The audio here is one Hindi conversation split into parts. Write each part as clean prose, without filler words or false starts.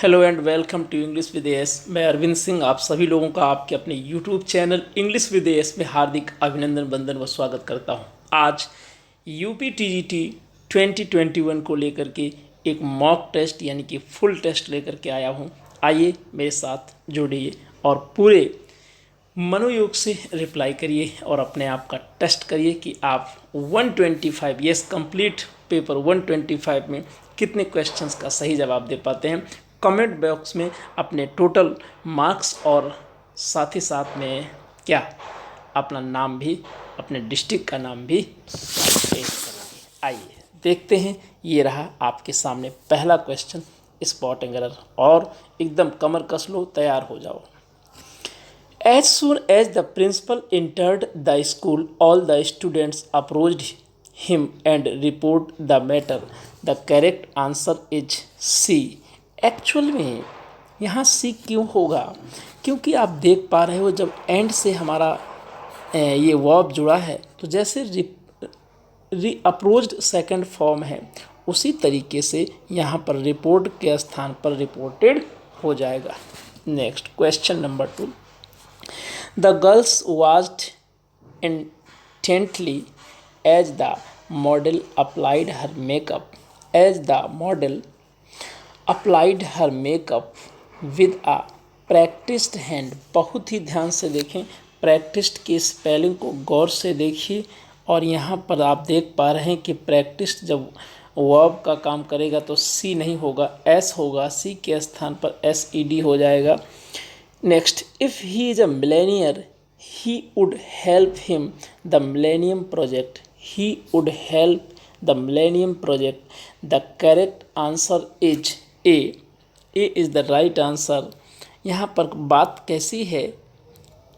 Hello and welcome to English with S. मैं अरविंद सिंह आप सभी लोगों का आपके अपने YouTube channel English with S में हार्दिक अभिनंदन वंदन व स्वागत करता हूं। आज यूपी टीजीटी 2021 को लेकर के एक मॉक टेस्ट यानी कि फुल टेस्ट लेकर के आया हूं। आइए मेरे साथ जुड़िए और पूरे मनोयोग से रिप्लाई करिए और अपने आप का टेस्ट करिए कि आप 125 कंप्लीट पेपर 125 में कितने क्वेश्चंस का सही जवाब दे पाते हैं। कमेंट बॉक्स में अपने टोटल मार्क्स और साथ ही साथ में क्या अपना नाम भी, अपने डिस्ट्रिक्ट का नाम भी पेश करेंगे। आइए देखते हैं। ये रहा आपके सामने पहला क्वेश्चन, स्पॉटिंग एरर, और एकदम कमर कस लो, तैयार हो जाओ। As soon as the principal entered the school, all the students approached him and report the matter. The correct answer is C. Actual में यहाँ C क्यों होगा? क्योंकि आप देख पा रहे हो जब एंड से हमारा ये वर्ब जुड़ा है तो जैसे अप्रोच्ड सेकंड फॉर्म है, उसी तरीके से यहाँ पर रिपोर्ट के स्थान पर रिपोर्टेड हो जाएगा। Next question number 2। The girls watched intently as the model applied her makeup. As the model applied her makeup with a practiced hand. बहुत ही ध्यान से देखें, practiced की स्पेलिंग को गौर से देखिए। और यहाँ पर आप देख पा रहे हैं कि practiced जब वर्ब का काम करेगा तो सी नहीं होगा, एस होगा। सी के स्थान पर SED हो जाएगा। Next, if he is a millionaire, he would help him the Millennium Project. He would help the Millennium Project. The correct answer is A. A is the right answer. यहाँ पर बात कैसी है?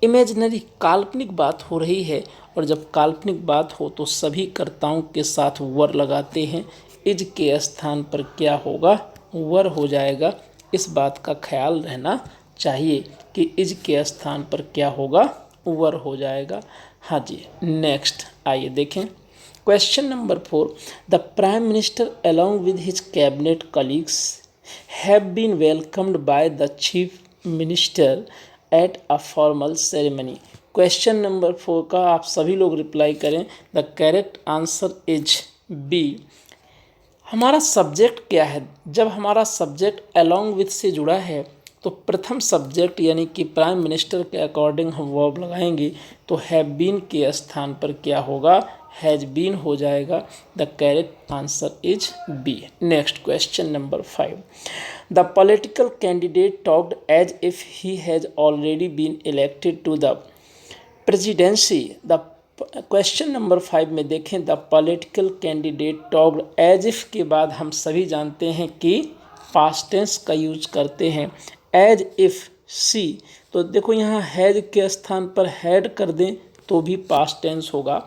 इमेजिनरी, काल्पनिक बात हो रही है, और जब काल्पनिक बात हो तो सभी कर्ताओं के साथ वर लगाते हैं। इज के स्थान पर क्या होगा? वर हो जाएगा। इस बात का ख्याल रहना चाहिए कि इज के स्थान पर क्या होगा? वर हो जाएगा। हाँ जी। नेक्स्ट आइए देखें question number 4। The prime minister along with his cabinet colleagues have been welcomed by the chief minister at a formal ceremony. Question number 4 का आप सभी लोग रिप्लाई करें। The correct answer is B. हमारा सब्जेक्ट क्या है? जब हमारा सब्जेक्ट अलॉन्ग विथ से जुड़ा है तो प्रथम सब्जेक्ट यानी कि प्राइम मिनिस्टर के अकॉर्डिंग हम वर्ब लगाएंगे तो हैव बीन के स्थान पर क्या होगा? हैज बीन हो जाएगा। The correct answer is B. Next question number 5। The political candidate talked as if he has already been elected to the presidency. The question number 5 में देखें, the political candidate talked as if के बाद हम सभी जानते हैं कि पास्ट टेंस का यूज करते हैं। एज इफ सी, तो देखो यहाँ हैज के स्थान पर हैड कर दें तो भी पास्ट टेंस होगा,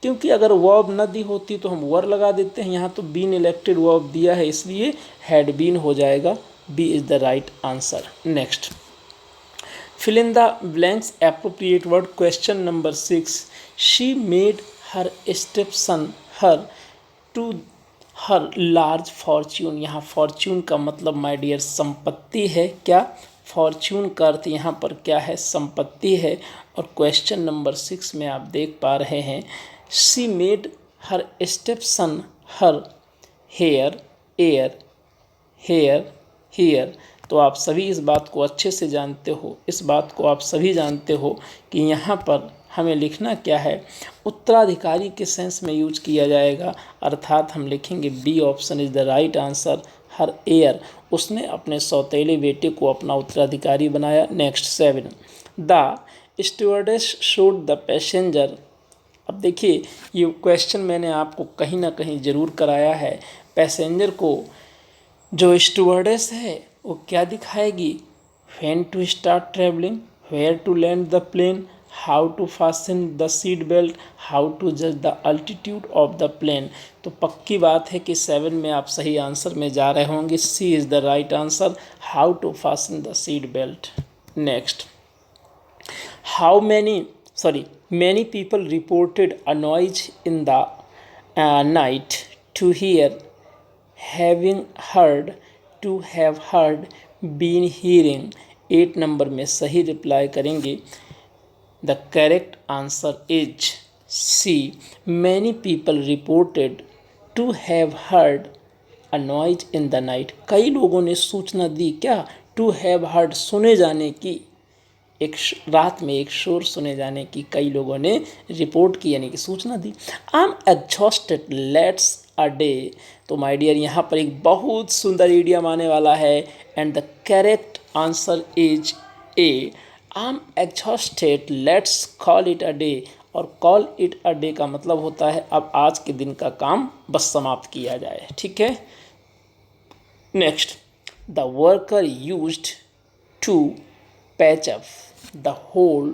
क्योंकि अगर वर्ब न दी होती तो हम वर लगा देते हैं। यहाँ तो बीन इलेक्टेड वर्ब दिया है, इसलिए हैड बीन हो जाएगा। B is the right answer. Next, fill in the blanks appropriate word. Question number 6. She made her stepson her to her large fortune. यहाँ fortune का मतलब माय डियर संपत्ति है। क्या? फॉर्च्यून का अर्थ यहाँ पर क्या है? संपत्ति है। और क्वेश्चन नंबर 6 में आप देख पा रहे हैं she made her stepson her hair air hair here। तो आप सभी इस बात को अच्छे से जानते हो, इस बात को आप सभी जानते हो कि यहाँ पर हमें लिखना क्या है? उत्तराधिकारी के सेंस में यूज किया जाएगा, अर्थात हम लिखेंगे B option is the right answer. Her heir, उसने अपने सौतेले बेटे को अपना उत्तराधिकारी बनाया। Next 7। The stewardess showed the passenger. अब देखिए ये क्वेश्चन मैंने आपको कहीं ना कहीं ज़रूर कराया है। पैसेंजर को जो स्टूवर्डेस है वो क्या दिखाएगी? When to start travelling, where to land the plane, how to fasten the seat belt, how to जज the altitude of the plane. तो पक्की बात है कि 7 में आप सही आंसर में जा रहे होंगे। C is the right answer, how to fasten the seat belt. Next, how many people reported a noise in the night to hear, having heard, to have heard, been hearing. 8 नंबर में सही रिप्लाई करेंगे। The correct answer is C, many people reported to have heard a noise in the night. कई लोगों ने सूचना दी, क्या? टू हैव हर्ड, सुने जाने की, रात में एक शोर सुने जाने की कई लोगों ने रिपोर्ट की, यानी कि सूचना दी। I am exhausted, let's a day. तो माय डियर, यहाँ पर एक बहुत सुंदर इडियम आने वाला है and the correct answer is A. I am exhausted, let's call it a day. और कॉल इट अ डे का मतलब होता है अब आज के दिन का काम बस समाप्त किया जाए। ठीक है। Next, the worker used to patch up the hole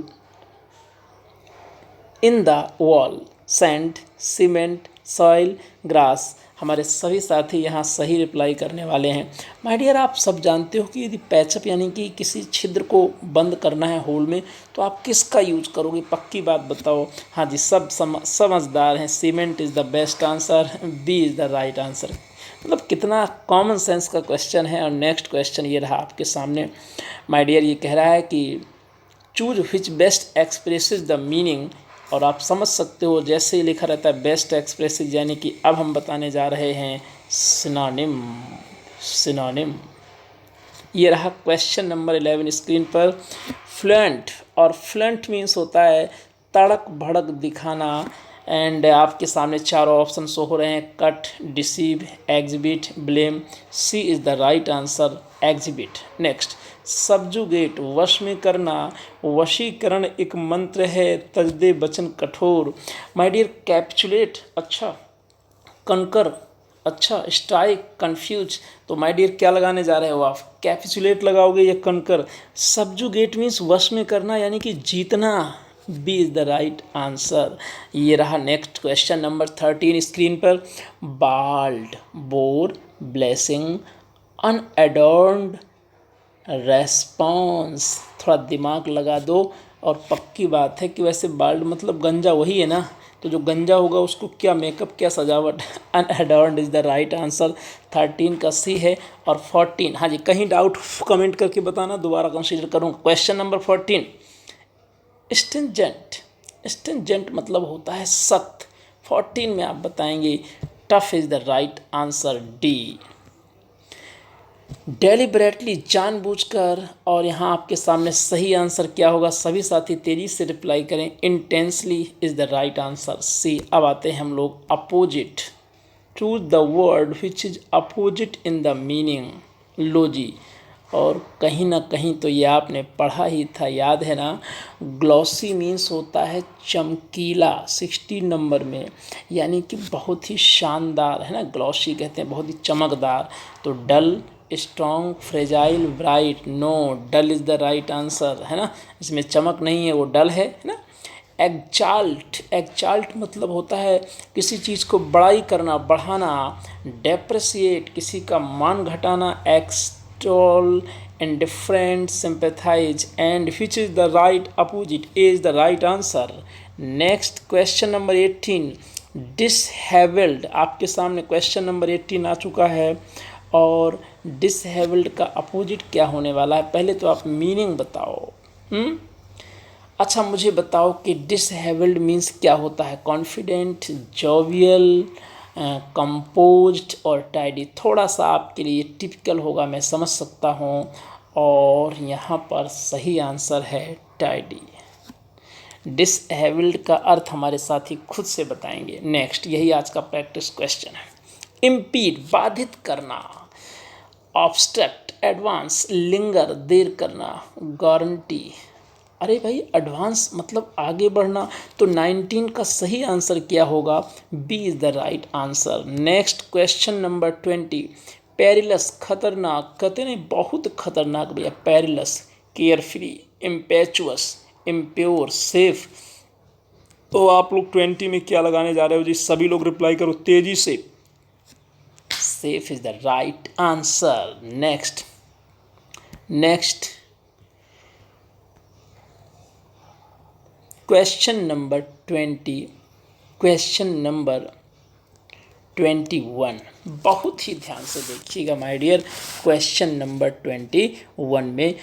in the wall, sand, cement, soil, grass। हमारे सभी साथी यहाँ सही रिप्लाई करने वाले हैं। माय डियर, आप सब जानते हो कि यदि पैचअप यानी कि किसी छिद्र को बंद करना है होल में, तो आप किसका यूज करोगे? पक्की बात बताओ। हाँ जी, सब समझदार हैं। Cement is the best answer, B is the right answer. मतलब कितना कॉमन सेंस का क्वेश्चन है। और नेक्स्ट क्वेश्चन ये रहा आपके सामने। माय डियर, ये कह रहा है कि choose which best expresses the meaning. और आप समझ सकते हो, जैसे ही लिखा रहता है बेस्ट एक्सप्रेसेस, यानी कि अब हम बताने जा रहे हैं सिनोनिम। सिनोनिम, ये रहा क्वेश्चन नंबर 11 स्क्रीन पर। फ्लुएंट, और फ्लुएंट मीन्स होता है तड़क भड़क दिखाना। एंड आपके सामने चारों ऑप्शन शो हो रहे हैं, cut, deceive, exhibit, blame. C is the right answer, exhibit. Next, subjugate, वश में करना। वशीकरण एक मंत्र है, तजदे वचन कठोर। माय डियर, कैप्चुलेट, अच्छा, कनकर, अच्छा, स्ट्राइक, कंफ्यूज। तो माय डियर, क्या लगाने जा रहे हो आप? कैपिचुलेट लगाओगे या कनकर? सब्जुगेट मीन्स वश में करना, यानी कि जीतना। B is the right answer. ये रहा नेक्स्ट क्वेश्चन नंबर 13 स्क्रीन पर। Bald, bore, blessing, unadorned, response. थोड़ा दिमाग लगा दो। और पक्की बात है कि वैसे बाल्ड मतलब गंजा वही है ना, तो जो गंजा होगा उसको क्या मेकअप, क्या सजावट। अनएडॉर्न्ड इज़ द राइट आंसर। 13 का सी है। और 14, हाँ जी, कहीं डाउट कमेंट करके बताना, दोबारा कंसीडर करूँगा। Question number 14, stringent. स्टिंजेंट मतलब होता है सख्त। 14 में आप बताएंगे tough is the right answer, D. Deliberately, जानबूझकर। और यहाँ आपके सामने सही आंसर क्या होगा? सभी साथी तेजी से रिप्लाई करें। Intensely is the right answer, C. अब आते हैं हम लोग opposite. Choose the word which is opposite in the meaning. लो जी, और कहीं ना कहीं तो ये आपने पढ़ा ही था, याद है ना? ग्लॉसी मीन्स होता है चमकीला, 16 नंबर में, यानी कि बहुत ही शानदार, है ना? ग्लॉसी कहते हैं बहुत ही चमकदार। तो dull, strong, fragile, bright. No, dull is the right answer, है ना? इसमें चमक नहीं है, वो डल है ना? एग्जाल्ट, एग्जाल्ट मतलब होता है किसी चीज़ को बड़ाई करना, बढ़ाना। डेप्रिसिएट, किसी का मान घटाना। Extol, indifferent, sympathise. And which is the right opposite, A is the right answer. Next question number 18, डिसहेबल्ड। आपके सामने क्वेश्चन नंबर 18 आ चुका है। और डिसहेबल्ड का अपोजिट क्या होने वाला है? पहले तो आप मीनिंग बताओ। अच्छा, मुझे बताओ कि डिसहेबल्ड मीन्स क्या होता है? कॉन्फिडेंट, जोवियल, कंपोज्ड और टाइडी। थोड़ा सा आपके लिए टिपिकल होगा, मैं समझ सकता हूँ। और यहाँ पर सही आंसर है टाइडी। डिसहेबल्ड का अर्थ हमारे साथी खुद से बताएंगे। नेक्स्ट, यही आज का प्रैक्टिस क्वेश्चन है। इम्पीड, बाधित करना। ऑब्स्ट्रक्ट, एडवांस, लिंगर, देर करना। गारंटी, अरे भाई, एडवांस मतलब आगे बढ़ना। तो 19 का सही आंसर क्या होगा? B is the right answer. Next question number 20, perilous, खतरनाक। कहते नहीं बहुत खतरनाक भैया, perilous. Carefree, impetuous, impure, safe. तो आप लोग 20 में क्या लगाने जा रहे हो जी? सभी लोग रिप्लाई करो तेजी से। Safe is the right answer. Next, next question number 20, question number 21। बहुत ही ध्यान से देखिएगा माय डियर। क्वेश्चन नंबर 21 में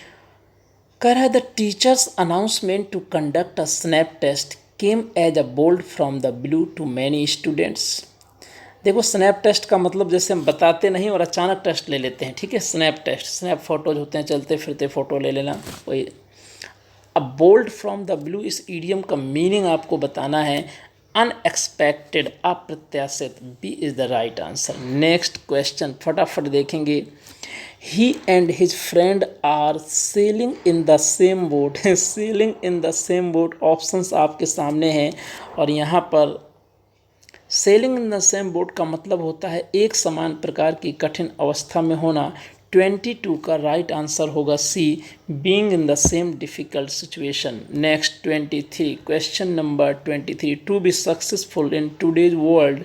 कह रहा है the teachers announcement to conduct a snap test came as a bolt from the blue to many students. देखो स्नैप टेस्ट का मतलब जैसे हम बताते नहीं और अचानक टेस्ट ले लेते हैं, ठीक है। स्नैप टेस्ट, स्नैप फोटोज होते हैं, चलते फिरते फ़ोटो ले लेना, वही। अब बोल्ड फ्रॉम द ब्लू इस ईडियम का मीनिंग आपको बताना है अनएक्सपेक्टेड, अप्रत्याशित। B is the right answer. Next question फटाफट देखेंगे। He and his friend are sailing in the same boat. Sailing in the same boat, options आपके सामने हैं और यहाँ पर sailing in the same boat का मतलब होता है एक समान प्रकार की कठिन अवस्था में होना। 22 का राइट आंसर होगा C, being in the same difficult situation. Next 23, question number 23, to be successful in today's world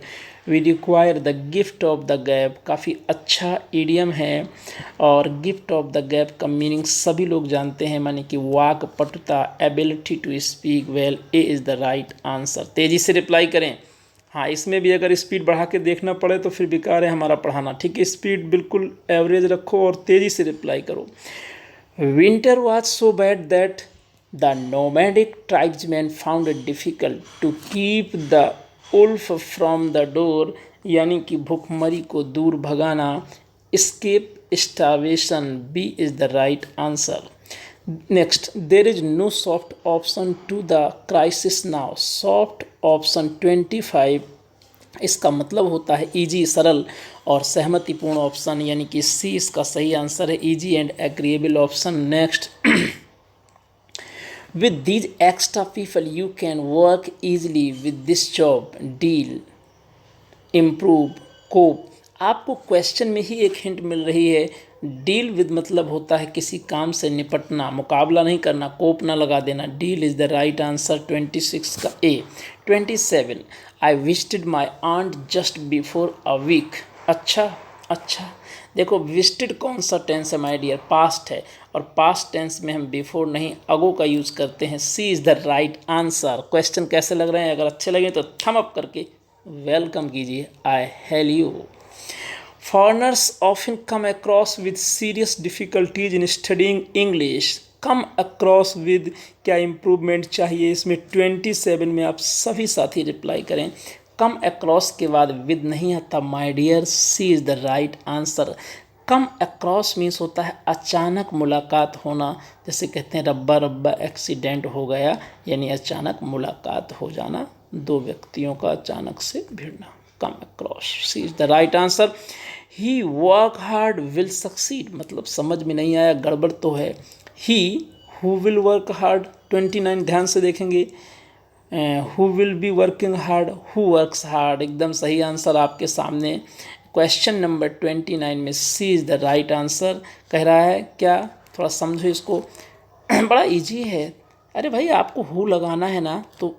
we require the gift of the gab. काफ़ी अच्छा ईडियम है और गिफ्ट ऑफ द गैप का मीनिंग सभी लोग जानते हैं, माने कि वाक पटुता, ability to speak well. A is the right answer. तेज़ी से रिप्लाई करें। हाँ, इसमें भी अगर स्पीड बढ़ा के देखना पड़े तो फिर बेकार है हमारा पढ़ाना, ठीक है। स्पीड बिल्कुल एवरेज रखो और तेज़ी से रिप्लाई करो। Winter was so bad that the nomadic tribesman found it difficult to keep the wolf from the door, यानी कि भूखमरी को दूर भगाना, escape starvation। B is the right answer. Next, there is no soft option to the crisis now. Soft option 25, इसका मतलब होता है इजी, सरल और सहमतिपूर्ण ऑप्शन, यानी कि सी इसका सही आंसर है, easy and agreeable option. Next, with these extra people you can work easily with this job, deal, improve, cope. आपको क्वेश्चन में ही एक हिंट मिल रही है। डील विद मतलब होता है किसी काम से निपटना, मुकाबला नहीं करना, कोप ना लगा देना। Deal is the right answer. 26 का A. 27, I visited my aunt just before a week. अच्छा देखो, विजिटेड कौन सा टेंस है माय डियर? पास्ट है और पास्ट टेंस में हम बिफोर नहीं अगो का यूज़ करते हैं। C is the right answer. Question कैसे लग रहे हैं? अगर अच्छे लगे तो थम अप करके वेलकम कीजिए। I hail you. Foreigners often come across with serious difficulties in studying English. Come across with क्या इम्प्रूवमेंट चाहिए इसमें? 27 में आप सभी साथी रिप्लाई करें। कम अक्रॉस के बाद विद नहीं आता my dear. C is the right answer. Come across means होता है अचानक मुलाकात होना, जैसे कहते हैं रब्बा रब्बा एक्सीडेंट हो गया, यानी अचानक मुलाकात हो जाना, दो व्यक्तियों का अचानक से भिड़ना। Come across, C is the right answer. He work hard will succeed, मतलब समझ में नहीं आया, गड़बड़ तो है। He who will work hard, 29 ध्यान से देखेंगे। Who will be working hard, who works hard, एकदम सही आंसर आपके सामने। क्वेश्चन नंबर 29 में C is the right answer. कह रहा है क्या, थोड़ा समझो इसको। बड़ा इजी है। अरे भाई आपको हु लगाना है ना, तो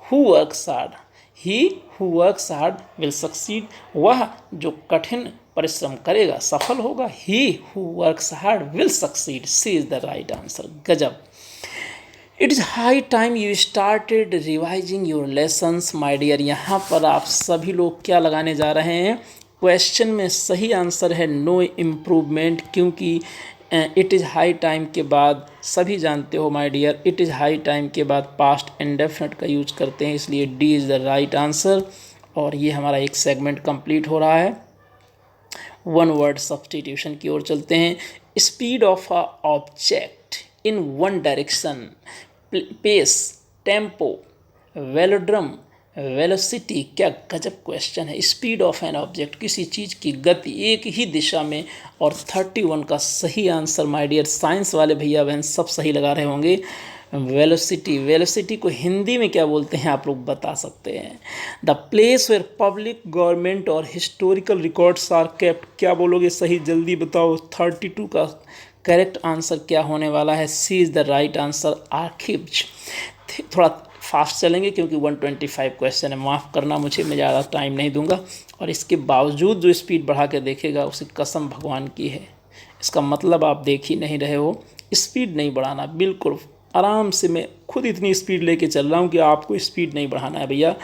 who works hard, he who works hard will succeed, वह जो कठिन परिश्रम करेगा सफल होगा। He who works hard will succeed. C is the right answer. गजब। It is high time you started revising your lessons my dear. यहाँ पर आप सभी लोग क्या लगाने जा रहे हैं? क्वेश्चन में सही आंसर है नो इम्प्रूवमेंट, क्योंकि इट इज़ हाई टाइम के बाद सभी जानते हो my dear, it is high time के बाद पास्ट इंडेफिनिट का यूज करते हैं, इसलिए D is the right answer. और ये हमारा एक सेगमेंट कंप्लीट हो रहा है। वन वर्ड सब्स्टिट्यूशन की ओर चलते हैं। Speed of a object in one direction, pace, tempo, velodrome, velocity. क्या गजब क्वेश्चन है। स्पीड ऑफ एन ऑब्जेक्ट, किसी चीज़ की गति एक ही दिशा में। और 31 का सही आंसर माय डियर, साइंस वाले भैया बहन सब सही लगा रहे होंगे। वेलोसिटी, वेलोसिटी को हिंदी में क्या बोलते हैं आप लोग बता सकते हैं? The place where public, government और हिस्टोरिकल रिकॉर्ड्स आर केप्ट। क्या बोलोगे सही, जल्दी बताओ। 32 का करेक्ट आंसर क्या होने वाला है? सी इज़ द राइट आंसर, आर्कीव्स। थोड़ा फास्ट चलेंगे क्योंकि 125 क्वेश्चन है, माफ़ करना मुझे, मैं ज़्यादा टाइम नहीं दूंगा। और इसके बावजूद जो स्पीड बढ़ा के देखेगा उसे कसम भगवान की है। इसका मतलब आप देख ही नहीं रहे हो। स्पीड नहीं बढ़ाना, बिल्कुल आराम से। मैं खुद इतनी स्पीड लेके चल रहा हूँ कि आपको स्पीड नहीं बढ़ाना है भैया।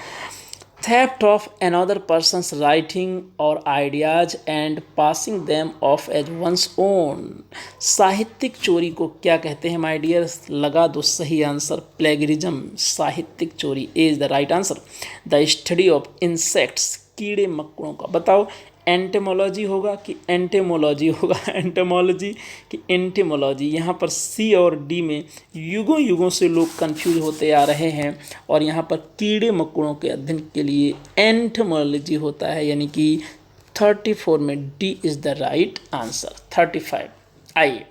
theft of another person's writing or ideas and passing them off as one's own। साहित्यिक चोरी को क्या कहते हैं माय डियर्स? लगा दो सही आंसर, प्लेगरिज्म। साहित्यिक चोरी is the right answer. The study of insects, कीड़े मकोड़ों का, बताओ एंटेमोलॉजी होगा कि एंटेमोलॉजी होगा? एंटेमोलॉजी कि एंटेमोलॉजी? यहाँ पर सी और डी में युगों युगों से लोग कंफ्यूज होते आ रहे हैं, और यहाँ पर कीड़े मकोड़ों के अध्ययन के लिए एंटेमोलॉजी होता है, यानी कि 34 में D is the right answer. 35 आइए,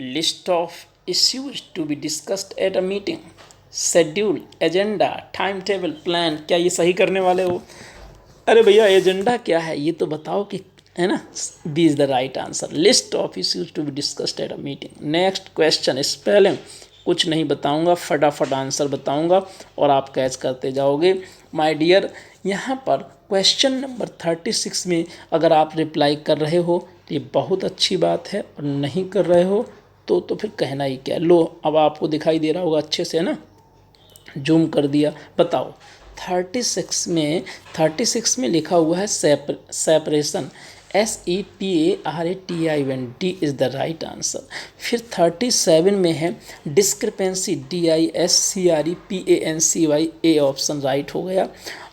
list of issues to be discussed at a meeting, schedule, agenda, time table, plan. क्या ये सही करने वाले हो? अरे भैया एजेंडा क्या है ये तो बताओ कि, है ना? B is the right answer. List of issues to be discussed at a meeting. Next question, spelling कुछ नहीं बताऊंगा, फटाफट आंसर बताऊंगा और आप कैच करते जाओगे माय डियर। यहाँ पर क्वेश्चन नंबर 36 में अगर आप रिप्लाई कर रहे हो तो ये बहुत अच्छी बात है, और नहीं कर रहे हो तो फिर कहना ही क्या। लो अब आपको दिखाई दे रहा होगा अच्छे से, है ना? जूम कर दिया। बताओ 36 में लिखा हुआ है separation, SEPARATION, D is the right answer. फिर 37 में है discrepancy, DISCREPANCY, A option right हो गया।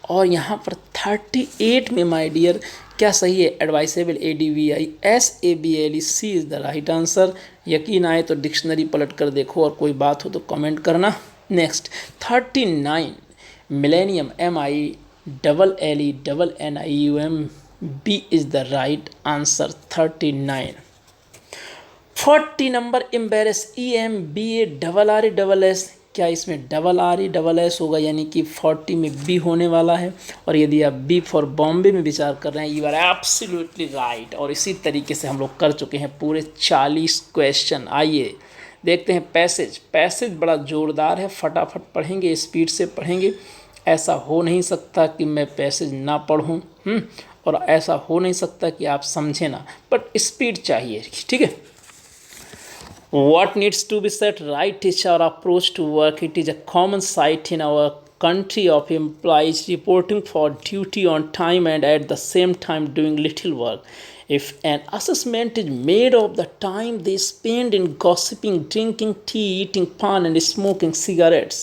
और यहाँ पर 38 में माय डियर क्या सही है? Advisable, ADVISABLE, C is the right answer. यकीन आए तो डिक्शनरी पलट कर देखो, और कोई बात हो तो कमेंट करना। Next 39 millennium, MILLENNIUM, B is the right answer. 39 40 number embarrass, EMBARRESS, क्या इसमें RRESS होगा? यानी कि 40 में बी होने वाला है। और यदि आप बी फॉर बॉम्बे में विचार कर रहे हैं, यू आर एब्सोल्युटली राइट। और इसी तरीके से हम लोग कर चुके हैं पूरे 40 क्वेश्चन। आइए देखते हैं पैसेज बड़ा ज़ोरदार है, फटाफट पढ़ेंगे, स्पीड से पढ़ेंगे। ऐसा हो नहीं सकता कि मैं पैसेज ना पढ़ूं, और ऐसा हो नहीं सकता कि आप समझें ना, बट स्पीड चाहिए, ठीक है। What needs to be set right is our approach to work. It is a common sight in our country of employees reporting for duty on time and at the same time doing little work. If an assessment is made of the time they spend in gossiping, drinking tea, eating pan, and smoking cigarettes,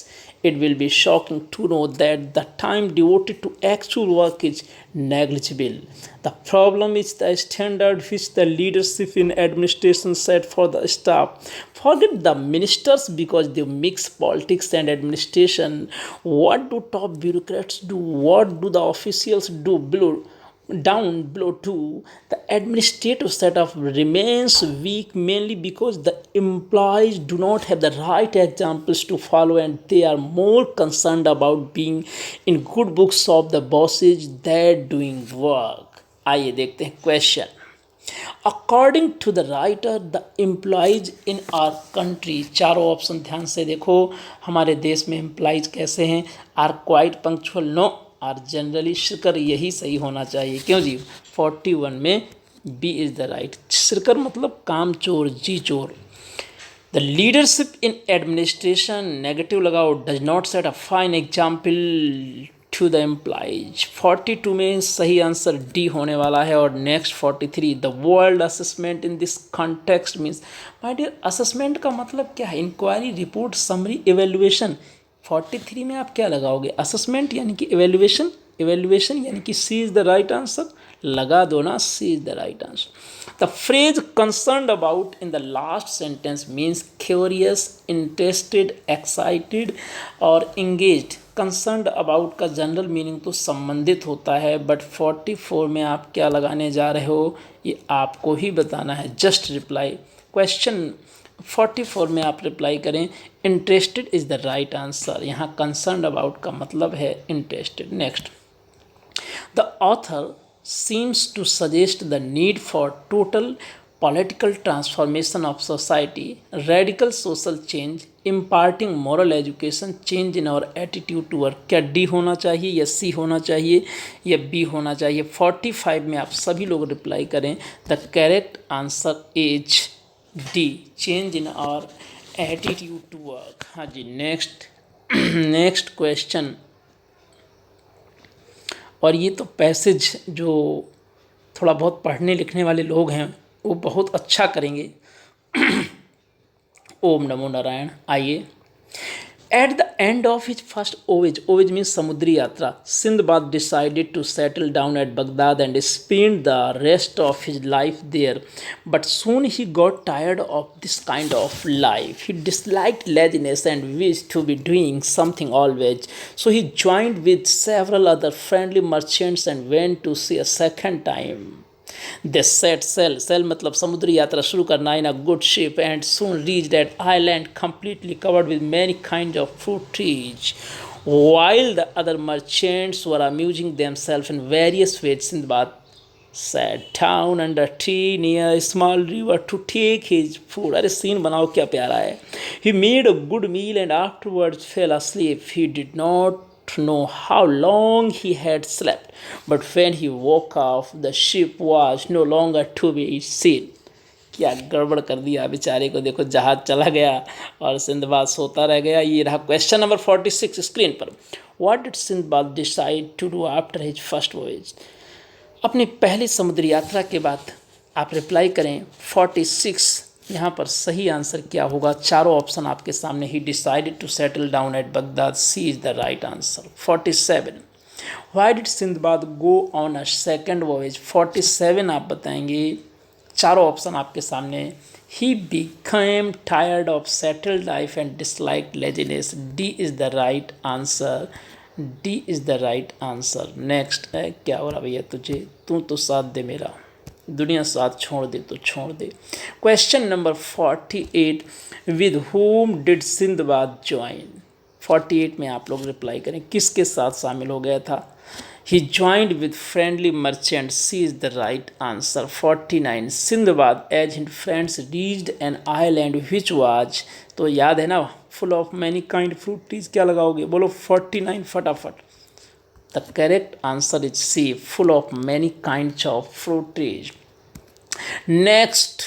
it will be shocking to know that the time devoted to actual work is negligible. The problem is the standard which the leadership in administration set for the staff. Forget the ministers because they mix politics and administration. What do top bureaucrats do? What do the officials do down below too? The administrative setup remains weak mainly because the employees do not have the right examples to follow, and they are more concerned about being in good books of the bosses than doing work. आइए देखते हैं question. According to the writer the employees in our country, चारों ऑप्शन ध्यान से देखो। हमारे देश में एम्प्लॉयज कैसे हैं? Are quite punctual, no, are generally shirker, यही सही होना चाहिए। क्यों जी? 41 में B is the right. Shirker मतलब काम चोर, जी चोर। The leadership in administration, negative लगाओ, does not set a fine example to the employees. 42 में सही आंसर डी होने वाला है। और next 43, the world assessment in this context means, my dear assessment का मतलब क्या है? Inquiry, report, summary, evaluation. 43 में आप क्या लगाओगे? असेसमेंट यानी कि इवेल्युएशन, इवेल्युएशन यानी कि C is the right answer. लगा दो ना, C is the right answer. The phrase concerned about in the last sentence means curious, interested, excited और इंगेज्ड। कंसर्न्ड अबाउट का जनरल मीनिंग तो संबंधित होता है, बट 44 में आप क्या लगाने जा रहे हो ये आपको ही बताना है। जस्ट रिप्लाई क्वेश्चन 44 में आप रिप्लाई करें, interested is the right answer. यहाँ कंसर्न्ड अबाउट का मतलब है interested. Next, the author seems to suggest the need for total political transformation of society, radical social change, imparting moral education, change in our attitude to work। क्या डी होना चाहिए या सी होना चाहिए या बी होना चाहिए? 45 में आप सभी लोग रिप्लाई करें। The correct answer is D, change in our attitude to work. हाँ जी, नेक्स्ट क्वेश्चन और ये तो पैसेज जो थोड़ा बहुत पढ़ने लिखने वाले लोग हैं वो बहुत अच्छा करेंगे। ओम नमो नारायण। आइए, at the end of his first voyages, voyages means समुद्री यात्रा, Sindbad decided to settle down at Baghdad and spend the rest of his life there, but soon he got tired of this kind of life. He disliked laziness and wished to be doing something always. So he joined with several other friendly merchants and went to sea a second time. They set sail, sail मतलब समुद्री यात्रा शुरू करना, in a good ship, and soon reached an island completely covered with many kinds of fruit trees. While the other merchants were amusing themselves in various ways, Sindbad sat down under a tree near a small river to take his food. अरे सीन बनाओ क्या प्यारा है. He made a good meal and afterwards fell asleep. He did not know how long he had slept, but when he woke up, the ship was no longer to be seen. क्या गड़बड़ कर दिया बेचारे को, देखो जहाज चला गया और सिंदबाद सोता रह गया। ये रहा क्वेश्चन नंबर 46 स्क्रीन पर। What did Sindbad decide to do after his first voyage? अपनी पहली समुद्री यात्रा के बाद आप रिप्लाई करें। 46 यहाँ पर सही आंसर क्या होगा? चारों ऑप्शन आपके सामने। He decided to settle down at Baghdad, C is the right answer. 47 why did Sindbad go on a second voyage? 47 आप बताएंगे। चारों ऑप्शन आपके सामने। He became tired of settled life and dislike laziness, D is the right answer. D is the right answer. Next है, क्या हो रहा भैया तुझे, तू तो साथ दे मेरा, दुनिया साथ छोड़ दे तो छोड़ दे। Question number 48 with whom did Sindbad join? 48 में आप लोग रिप्लाई करें, किसके साथ शामिल हो गया था? He joined with friendly merchant, C is the right answer. 49 Sindbad as his friends reached an island which was, तो याद है ना, full of many kind fruit trees, क्या लगाओगे बोलो 49 फटाफट। The correct answer is C, full of many kinds of fruit trees. Next,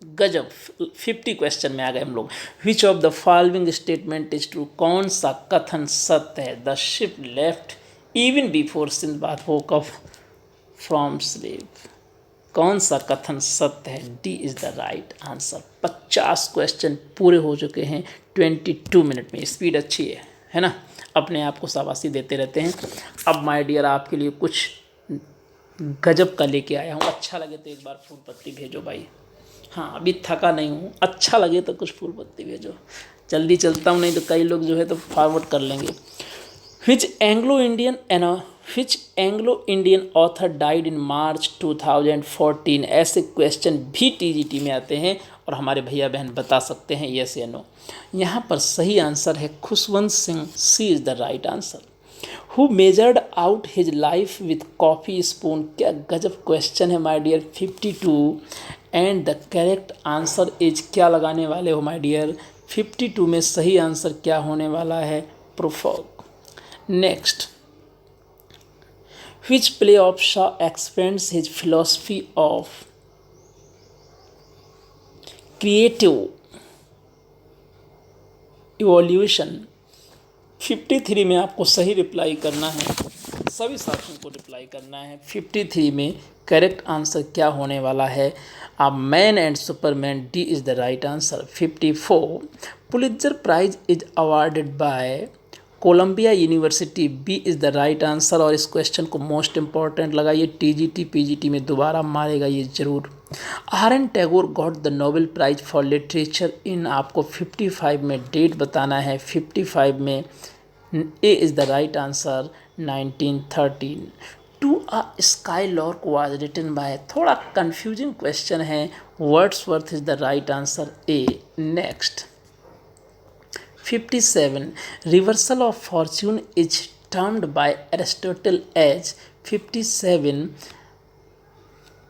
गजब 50 क्वेश्चन में आ गए हम लोग। Which of the following statement is true? कौन सा कथन सत्य है? The ship left even before Sindbad woke up from sleep. कौन सा कथन सत्य है? D is the right answer. 50 question पूरे हो चुके हैं 22 मिनट में। स्पीड अच्छी है ना? अपने आप को शाबाशी देते रहते हैं। अब माय डियर आपके लिए कुछ गजब का लेके आया हूँ। अच्छा लगे तो एक बार फूल पत्ती भेजो भाई। हाँ, अभी थका नहीं हूँ, अच्छा लगे तो कुछ फूल पत्ती भेजो। जल्दी चलता हूँ, नहीं तो कई लोग जो है तो फॉरवर्ड कर लेंगे। Which Anglo-Indian author died in March 2014? ऐसे क्वेश्चन भी टीजीटी में आते हैं और हमारे भैया बहन बता सकते हैं यस या नो। यहाँ पर सही आंसर है Khushwant Singh, C is the right answer. Who measured out his life with coffee spoon? क्या गजब क्वेश्चन है my dear. 52 and the correct answer is, क्या लगाने वाले हो माय डियर? 52 में सही आंसर क्या होने वाला है? प्रोफोग। Next, which play of Shaw expands his philosophy of creative evolution? 53 में आपको सही रिप्लाई करना है, सभी साथियों को रिप्लाई करना है। 53 में करेक्ट आंसर क्या होने वाला है? A man and superman, D is the right answer. 54 Pulitzer prize is awarded by Columbia University, B is the right answer. और इस क्वेश्चन को मोस्ट इंपॉर्टेंट लगाइए, टीजीटी पीजीटी में दोबारा मारेगा ये जरूर। R N. Tagore got the Nobel prize for literature in, आपको 55 में डेट बताना है। 55 में A is the right answer, 1913। To a skylark was written bye, थोड़ा कंफ्यूजिंग क्वेश्चन है, Wordsworth is the right answer, A. Next 57 reversal of fortune is termed by Aristotle as 57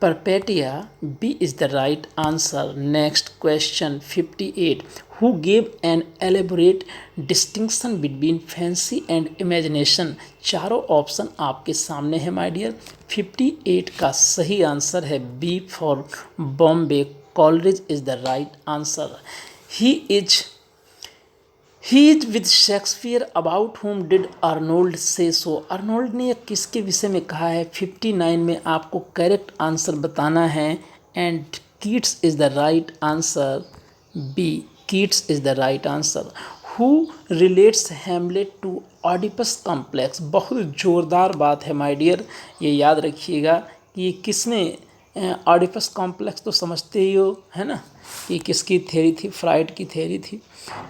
perpetua, B is the right answer. Next question 58 who gave an elaborate distinction between fancy and imagination? चारों ऑप्शन आपके सामने है माय डियर। 58 का सही आंसर है B for Bombay, Coleridge is the right answer. He he is with Shakespeare about whom did Arnold say so. Arnold ने किसके विषय में कहा है? 59 में आपको करेक्ट आंसर बताना है and Keats is the right answer. B, Keats is the right answer. Who relates Hamlet to Oedipus complex. बहुत ज़ोरदार बात है माय डियर, ये याद रखिएगा कि ये किसने ऑडिपस कॉम्प्लेक्स तो समझते ही हो, है ना, कि किसकी थ्योरी थी? फ्राइड की थ्योरी थी।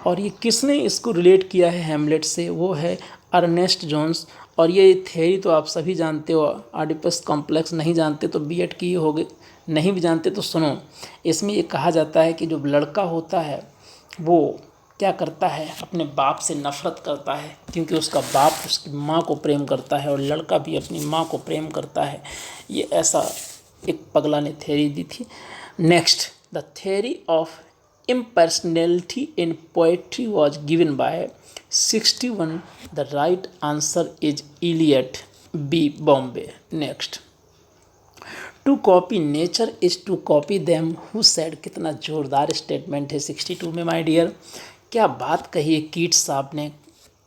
और ये किसने इसको रिलेट किया है हैमलेट से? वो है अर्नेस्ट जोन्स। और ये थ्योरी तो आप सभी जानते हो। ऑडिपस कॉम्प्लेक्स नहीं जानते तो बीएड किए होगे, नहीं भी जानते तो सुनो। इसमें ये कहा जाता है कि जो लड़का होता है वो क्या करता है? अपने बाप से नफरत करता है, क्योंकि उसका बाप उसकी माँ को प्रेम करता है और लड़का भी अपनी माँ को प्रेम करता है। ये ऐसा एक पगला ने थ्योरी दी थी। Next, the theory of impersonality in poetry was given by 61. The right answer is Eliot. B, Bombay. Next, to copy nature is to copy them who said। कितना जोरदार स्टेटमेंट है 62 में माय डियर, क्या बात कही है कीट्स साहब ने।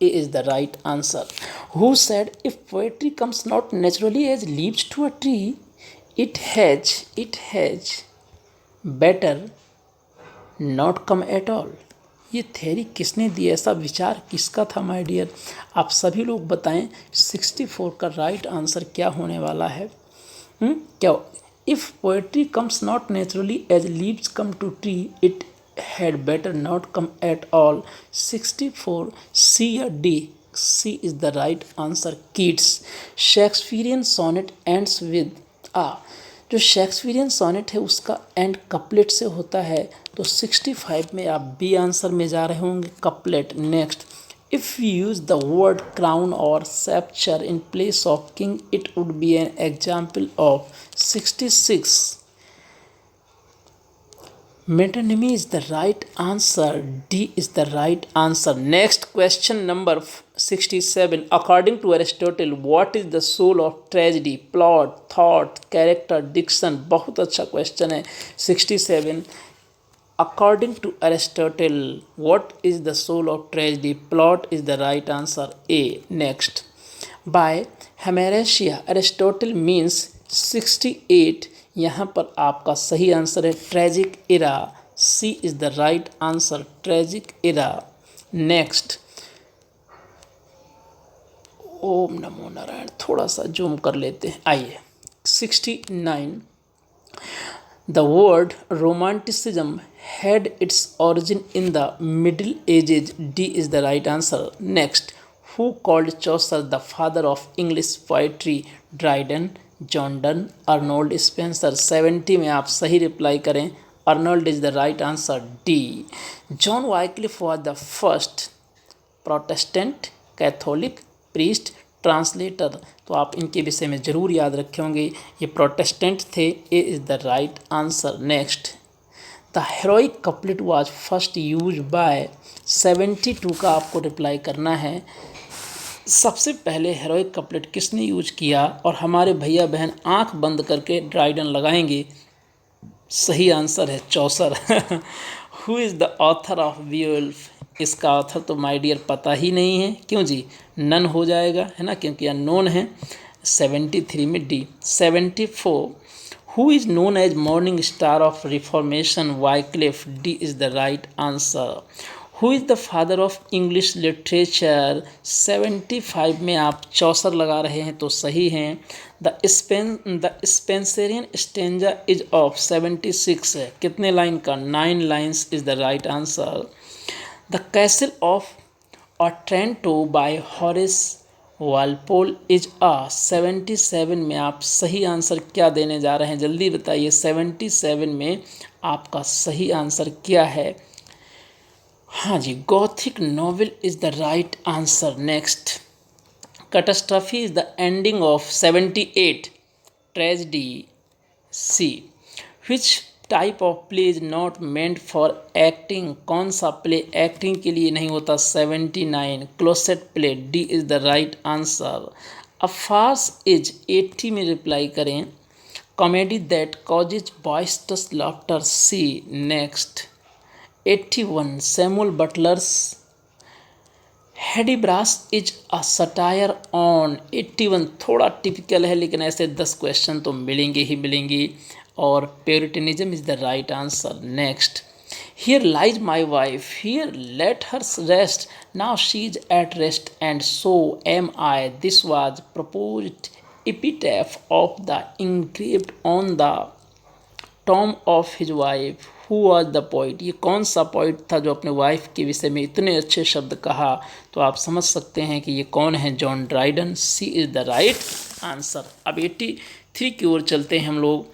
A is the right answer. Who said if poetry comes not naturally as leaves to a tree it has better not come at all. ये थ्योरी किसने दी? ऐसा विचार किसका था माय डियर? आप सभी लोग बताएं 64 का राइट आंसर क्या होने वाला है? क्या? If poetry comes not naturally as leaves come to tree it had better not come at all. 64, C या D? C is the right answer, Keats. Shakespearean sonnet ends with a. जो शेक्सपियरियन सोनेट है उसका एंड कपलेट से होता है, तो 65 में आप बी आंसर में जा रहे होंगे, couplet. Next, if you use the word crown और sceptre in place of king it would be an example of. 66, metonymy is the right answer. D is the right answer. Next, question number 67. According to Aristotle, what is the soul of tragedy? Plot, thought, character, diction. बहुत अच्छा क्वेश्चन है 67। According to Aristotle, what is the soul of tragedy? Plot is the right answer, A. Next, by Hemeracia, Aristotle means 68। यहाँ पर आपका सही आंसर है tragic era. C is the right answer, tragic era. Next, ओम नमो नारायण, थोड़ा सा जूम कर लेते हैं, आइए। 69, the word romanticism had it's origin in the Middle Ages. D is the right answer. Next, who called Chaucer the father of English poetry? Dryden, John Donne, Arnold Spencer. 70 में आप सही रिप्लाई करें, Arnold is the right answer, D. John Wycliffe was the first Protestant Catholic priest translator. तो आप इनके विषय में ज़रूर याद रखे होंगे, ये प्रोटेस्टेंट थे। ए is the right answer. Next, the heroic couplet was first use by. 72 का आपको रिप्लाई करना है। सबसे पहले हेरोइक कपलेट किसने यूज किया? और हमारे भैया बहन आंख बंद करके ड्राइडन लगाएंगे। सही आंसर है Chaucer. Who is the author of Beowulf? इसका ऑथर तो माय डियर पता ही नहीं है, क्यों जी? नन हो जाएगा, है ना, क्योंकि अननोन है। 73 में D. 74, who is known as morning star of reformation? Wycliffe. D is the right answer. Who is the father of English literature? 75 में आप चौसर लगा रहे हैं तो सही हैं। The Spenserian stanza is of. 76 है, कितने लाइन का? 9 lines is the right answer. The castle of Otranto by Horace Walpole is a. 77 में आप सही आंसर क्या देने जा रहे हैं? जल्दी बताइए, 77 में आपका सही आंसर क्या है? हाँ जी, gothic novel is the right answer. Next, catastrophe is the ending of. 78, tragedy. C, which type of play is not meant for acting? कौन सा प्ले एक्टिंग के लिए नहीं होता? 79, closet play. D is the right answer. A farce is. 80 में रिप्लाई करें, comedy that causes boisterous laughter. C. Next, 81, Samuel Butler's Hudibras is a satire on 81, थोड़ा टिपिकल है लेकिन ऐसे 10 क्वेश्चन तो मिलेंगे ही मिलेंगे। और puritanism is the right answer. Next, here lies my wife, here let her rest, now she is at rest and so am I, this was proposed epitaph of the engraved on the tomb of his wife who was the poet. ये कौन सा पोइट था जो अपने वाइफ के विषय में इतने अच्छे शब्द कहा। तो आप समझ सकते हैं कि ये कौन है, John Dryden. C is the right answer. अब 83 की ओर चलते हैं हम लोग।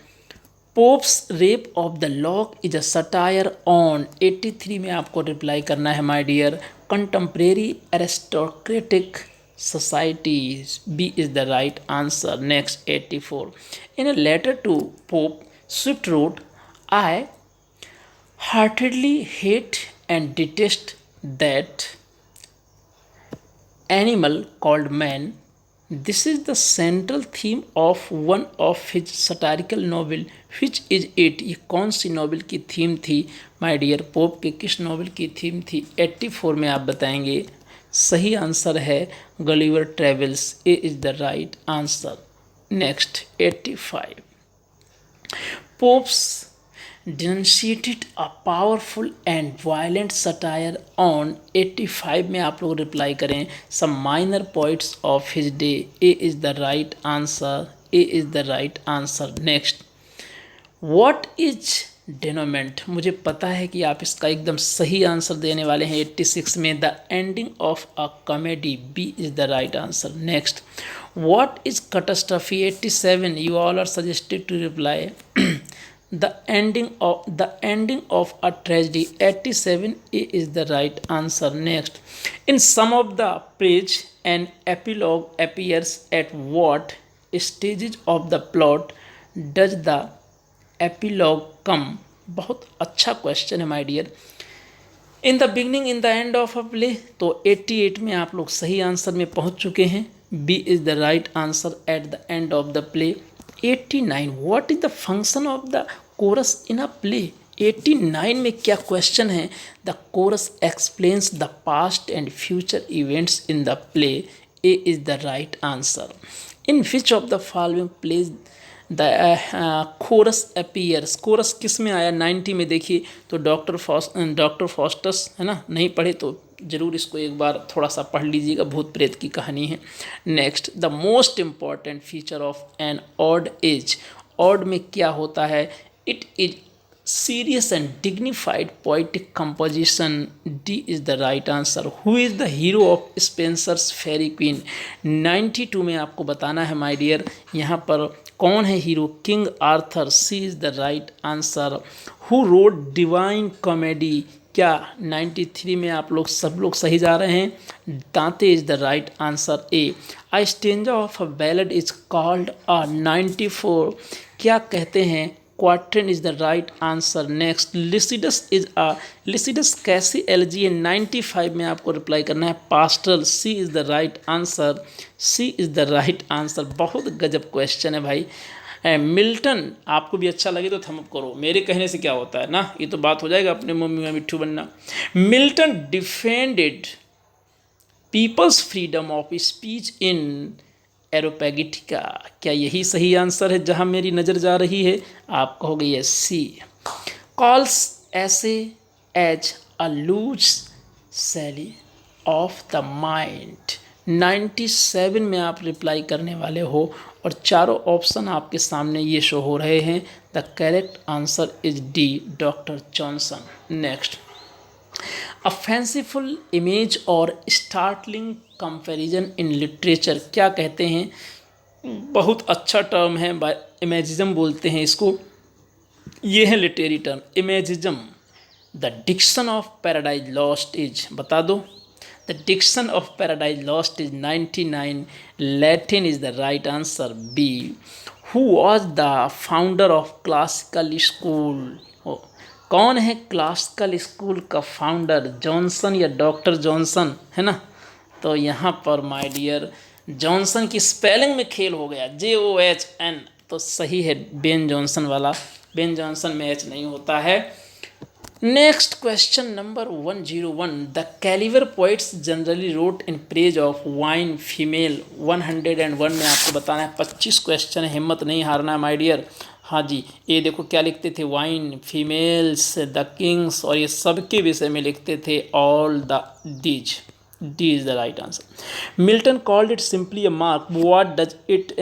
Pope's rape of the lock is a satire on 83 में आपको रिप्लाई करना है my dear. Contemporary aristocratic societies, B is the right answer. Next, 84. In a letter to Pope, Swift wrote, I heartily hate and detest that animal called man. This is the central theme of one of his satirical novel. Which is it? ये कौन सी नॉवल की थीम थी माय डियर? पोप के किस नॉवल की थीम थी? 84 में आप बताएंगे। सही आंसर है Gulliver Travels. A is the right answer. Next, 85। Pope's Dunciad a powerful and violent satire on 85 में आप लोग रिप्लाई करें some minor poets of his day. A is the right answer. A is the right answer. Next, what is denouement, मुझे पता है कि आप इसका एकदम सही आंसर देने वाले हैं। 86 में the ending of a comedy. B is the right answer. Next, what is catastrophe. 87 you all are suggested to reply the ending of a tragedy. 87 A is the right answer. Next, in some of the plays an epilogue appears at what stages of the plot does the epilogue come. बहुत अच्छा क्वेश्चन है my dear. In the beginning, in the end of a play. तो 88 में आप लोग सही आंसर में पहुंच चुके हैं। B is the right answer, at the end of the play. 89, what is the function of the chorus in a play. 89 में क्या क्वेश्चन है? The chorus explains the past and future events in the play. A is the right answer. In which of the following plays the chorus appears. Chorus किस में आया? 90 में। देखिए तो डॉक्टर फॉस्टस है ना, नहीं पढ़े तो ज़रूर इसको एक बार थोड़ा सा पढ़ लीजिएगा, भूत प्रेत की कहानी है। Next, the most important feature of an ode is. Ode में क्या होता है? It is serious and dignified poetic composition. D is the right answer. Who is the hero of Spencer's Fairy Queen? 92 में आपको बताना है माय डियर, यहाँ पर कौन है hero? King Arthur. C is the right answer. Who wrote Divine Comedy. क्या 93 में आप लोग सब लोग सही जा रहे हैं? Dante is the right answer. A a stanza of a ballad is called a. 94 क्या कहते हैं? Quatrain is the right answer. Next, Lycidas कैसी एलजी है? 95 में आपको रिप्लाई करना है pastoral. C is the right answer. C is the right answer. बहुत गजब क्वेश्चन है भाई। मिल्टन, आपको भी अच्छा लगे तो थम अप करो, मेरे कहने से क्या होता है ना, ये तो बात हो जाएगा अपने मम्मी में मिट्ठू बनना। Milton defended people's freedom of speech in Areopagitica. क्या यही सही आंसर है जहां मेरी नज़र जा रही है? आप कहोगे yes, C. Calls essay as a loose sally of the mind. 97 में आप रिप्लाई करने वाले हो और चारों ऑप्शन आपके सामने ये शो हो रहे हैं। The correct answer is D, doctor Johnson. Next, a fanciful image और स्टार्टलिंग कंपैरिजन इन लिटरेचर। क्या कहते हैं? बहुत अच्छा टर्म है, इमेजिज्म बोलते हैं इसको। ये है literary term imagism. The diction of Paradise Lost is, बता दो। The diction of Paradise Lost is 99। Latin is the right answer. B. Who was the founder of classical school. कौन है क्लासिकल स्कूल का फाउंडर? जॉनसन या डॉक्टर जॉनसन, है ना? तो यहाँ पर माय डियर जॉनसन की स्पेलिंग में खेल हो गया, JOHN। तो सही है बेन जॉनसन वाला। बेन जॉनसन में एच नहीं होता है। Next question number 101। The Caliber poets generally wrote in praise of wine female. 101 में आपको बताना है 25 क्वेश्चन है, हिम्मत नहीं हारना है माय डियर। हाँ जी, ये देखो क्या लिखते थे, वाइन, फीमेल्स, द किंग्स, और ये सबके विषय में लिखते थे all the these. D is the right answer. Milton called it simply a mark. What does it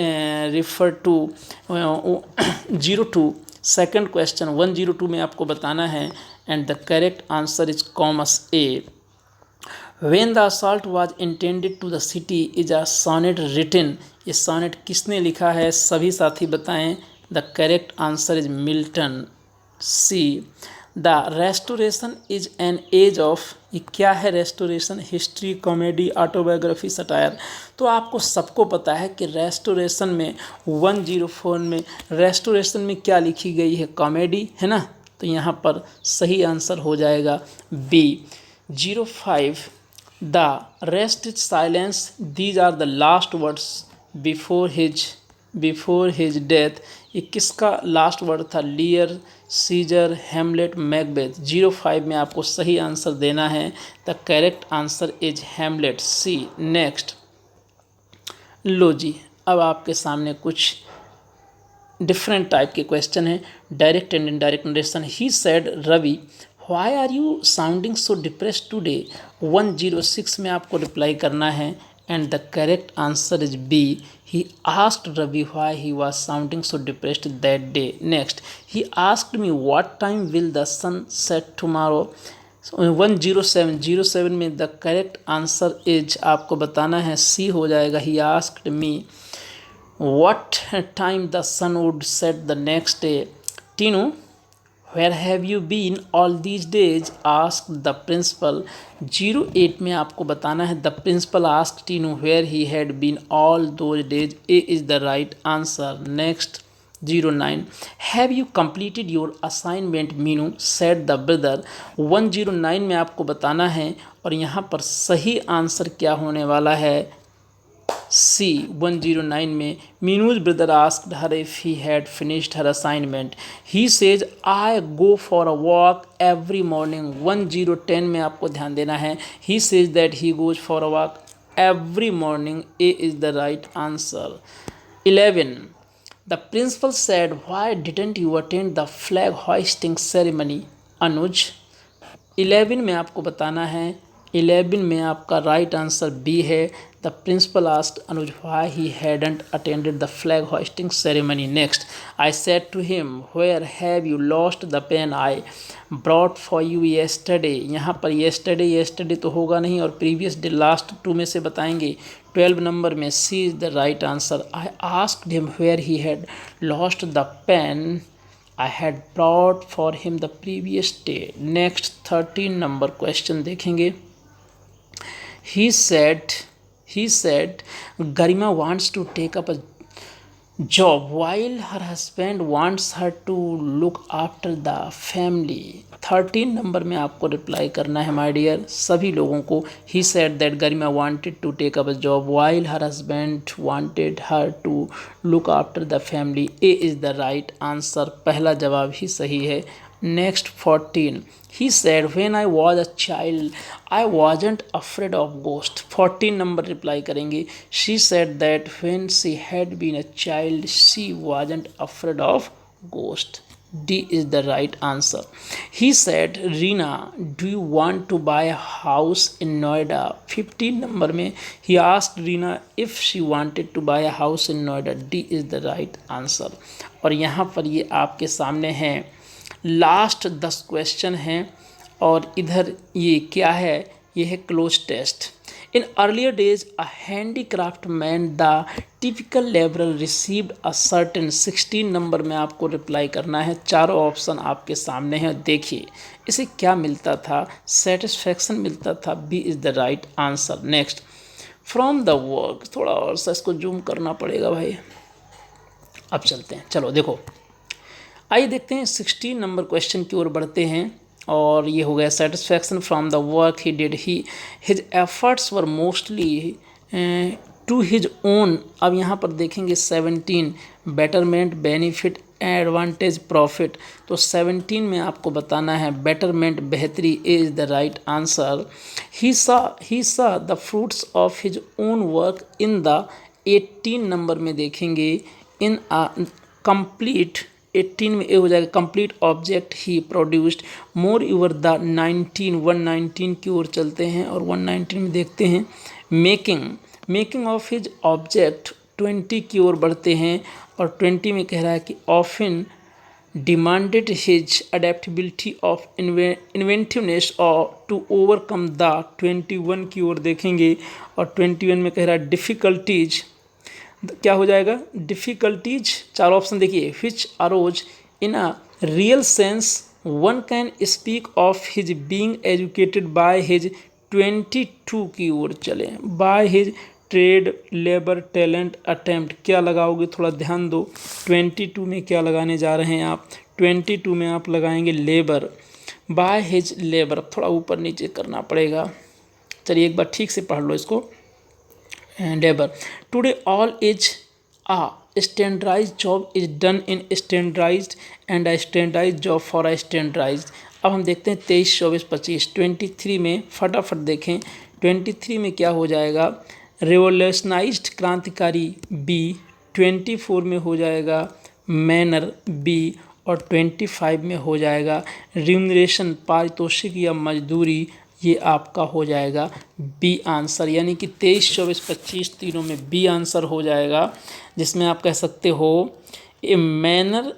refer to? 02 second question 102 में आपको बताना है, and the correct answer is Comus A. When the assault was intended to the city is a sonnet written। ये sonnet किसने लिखा है सभी साथी बताएं। The correct answer is Milton, C. The restoration is an age of. ये क्या है restoration? History, comedy, autobiography, satire. तो आपको सबको पता है कि रेस्टोरेशन में 104 में रेस्टोरेशन में क्या लिखी गई है? कॉमेडी, है ना। तो यहाँ पर सही आंसर हो जाएगा B. 05 the rest is silence. These are the last words before his death. ये किसका लास्ट वर्ड था? लियर, सीजर, हेमलेट, मैकबेथ। 05 में आपको सही आंसर देना है। The correct answer is Hamlet, C. Next लो जी, अब आपके सामने कुछ डिफरेंट टाइप के क्वेश्चन हैं, direct and indirect narration. He said Ravi why are you sounding so depressed today. 106 में आपको रिप्लाई करना है, and the correct answer is B. He asked Ravi why he was sounding so depressed that day. Next, he asked me what time will the sun set tomorrow. 107 में द करेक्ट आंसर इज आपको बताना है सी हो जाएगा। ही asked me what time the sun would set the next day. Tinu, where have you been all these days? asked the principal. 08 में आपको बताना है, the principal asked Tinu where he had been all those days. A is the right answer. Next 09 have you completed your assignment Meenu, said the brother. 109 में आपको बताना है, और यहाँ पर सही आंसर क्या होने वाला है? सी। 109 में Meenu's brother asked her if he had finished her assignment. He says I go for a walk every morning. 1010 में आपको ध्यान देना है, he says that he goes for a walk every morning. A is the right answer. 11 the principal said why didn't you attend the flag hoisting ceremony Anuj. 11 में आपको बताना है, 11 में आपका राइट आंसर बी है। The principal asked Anuj why he hadn't attended the flag hoisting ceremony. Next, I said to him where have you lost the pen I brought for you yesterday. यहाँ पर येस्टरडे तो होगा नहीं, और प्रीवियस डे लास्ट 2 में से बताएंगे। 12 नंबर में C is the right answer. I asked him where he had lost the pen I had brought for him the previous day. Next 13 number question देखेंगे। He said Garima wants to take up a job while her husband wants her to look after the family. 13 number में आपको रिप्लाई करना है माय डियर सभी लोगों को। He said that Garima wanted to take up a job while her husband wanted her to look after the family. A is the right answer. पहला जवाब ही सही है। Next 14. He said when I was a child I wasn't afraid of ghosts. 14 number reply करेंगे। She said that when she had been a child she wasn't afraid of ghosts. D is the right answer. He said Reena do you want to buy a house in Noida. 15 number में he asked Reena if she wanted to buy a house in Noida. D is the right answer. और यहाँ पर ये आपके सामने हैं लास्ट 10 क्वेश्चन हैं, और इधर ये क्या है? ये है cloze test. In earlier days a handicraft man the typical labourer received a certain. 16 नंबर में आपको रिप्लाई करना है। चारों ऑप्शन आपके सामने हैं, देखिए इसे क्या मिलता था? सेटिस्फैक्शन मिलता था। B is the right answer. Next from the work, थोड़ा और सा इसको जूम करना पड़ेगा भाई। अब चलते हैं, चलो देखो आइए देखते हैं 16 नंबर क्वेश्चन की ओर बढ़ते हैं, और ये हो गया satisfaction from the work he did. His efforts were mostly to his own. अब यहाँ पर देखेंगे 17 बेटरमेंट, बेनिफिट, एडवांटेज प्रॉफिट। तो 17 में आपको बताना है बेटरमेंट बेहतरी इज द राइट आंसर। ही सा the fruits of his own work in the 18 number में देखेंगे इन अ कंप्लीट 18 में ए हो जाएगा complete object he produced more your the 119 की ओर चलते हैं और 119 में देखते हैं मेकिंग ऑफ हिज ऑब्जेक्ट 20 की ओर बढ़ते हैं और 20 में कह रहा है कि often demanded his adaptability of inventiveness और टू ओवरकम द 21 की ओर देखेंगे और 21 में कह रहा है डिफ़िकल्टीज क्या हो जाएगा डिफ़िकल्टीज 4 ऑप्शन देखिए which arose in a real sense one can speak of his being educated by his 22 की ओर चले by his trade labour talent attempt क्या लगाओगे थोड़ा ध्यान दो 22 में क्या लगाने जा रहे हैं आप 22 में आप लगाएंगे लेबर बाय हिज लेबर थोड़ा ऊपर नीचे करना पड़ेगा चलिए एक बार ठीक से पढ़ लो इसको labour today all is a standardized job is done in standardized and a standardized job for a standardized। अब हम देखते हैं 23 24 25 23 में फटाफट देखें 23 में क्या हो जाएगा रेवोल्यूशनाइज्ड क्रांतिकारी बी 24 में हो जाएगा मैनर बी और 25 में हो जाएगा रिम्यूनरेशन पारितोषिक या मजदूरी ये आपका हो जाएगा बी आंसर यानी कि 23 24 25 तीनों में बी आंसर हो जाएगा जिसमें आप कह सकते हो ए मैनर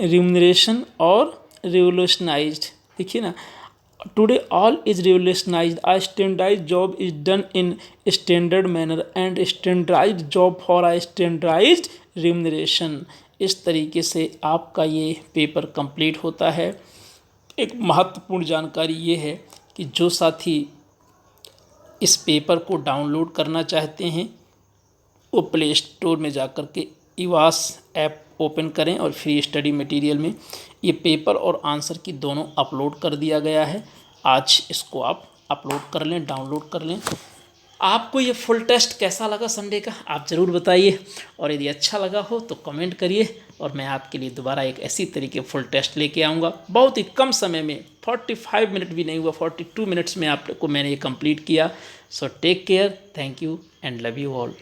रिम्यूनरेशन और रिवोल्यूशनाइज्ड देखिए ना today all is revolutionised a standardised job is done in standard manner and standardised job for a standardised remuneration इस तरीके से आपका ये पेपर कंप्लीट होता है। एक महत्वपूर्ण जानकारी ये है कि जो साथी इस पेपर को डाउनलोड करना चाहते हैं वो प्ले स्टोर में जाकर के इवास ऐप ओपन करें और फ्री स्टडी मटेरियल में ये पेपर और आंसर की दोनों अपलोड कर दिया गया है। आज इसको आप अपलोड कर लें डाउनलोड कर लें। आपको ये फुल टेस्ट कैसा लगा संडे का आप ज़रूर बताइए और यदि अच्छा लगा हो तो कमेंट करिए और मैं आपके लिए दोबारा एक ऐसी तरीके फुल टेस्ट लेके आऊँगा बहुत ही कम समय में 45 मिनट भी नहीं हुआ 42 मिनट्स में आपको मैंने ये कंप्लीट किया। So take care thank you and love you all.